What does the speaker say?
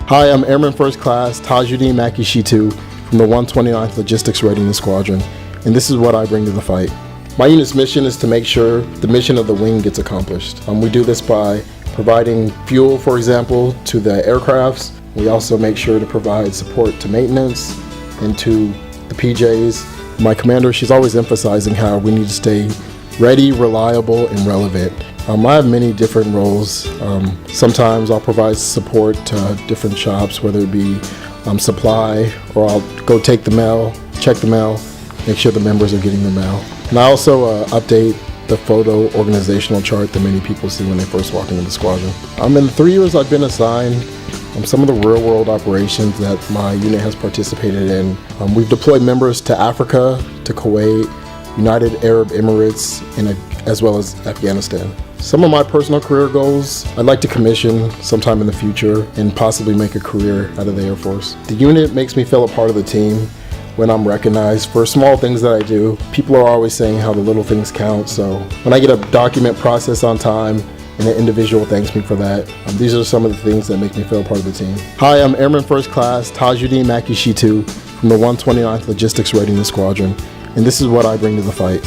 Hi, I'm Airman First Class Tajuddin Maki Shitu from the 129th Logistics Readiness Squadron, and this is what I bring to the fight. My unit's mission is to make sure the mission of the wing gets accomplished. We do this by providing fuel, for example, to the aircrafts. We also make sure to provide support to maintenance and to the PJs. My commander, she's always emphasizing how we need to stay ready, reliable, and relevant. I have many different roles. Sometimes I'll provide support to different shops, whether it be supply, or I'll go take the mail, check the mail, make sure the members are getting the mail. And I also update the photo organizational chart that many people see when they first walk into the squadron. In the 3 years I've been assigned, some of the real world operations that my unit has participated in, we've deployed members to Africa, to Kuwait, United Arab Emirates, and as well as Afghanistan. Some of my personal career goals, I'd like to commission sometime in the future and possibly make a career out of the Air Force. The unit makes me feel a part of the team when I'm recognized for small things that I do. People are always saying how the little things count, so when I get a document processed on time and an individual thanks me for that, these are some of the things that make me feel a part of the team. Hi, I'm Airman First Class Tajuddin Maki Shitu from the 129th Logistics Readiness Squadron, and this is what I bring to the fight.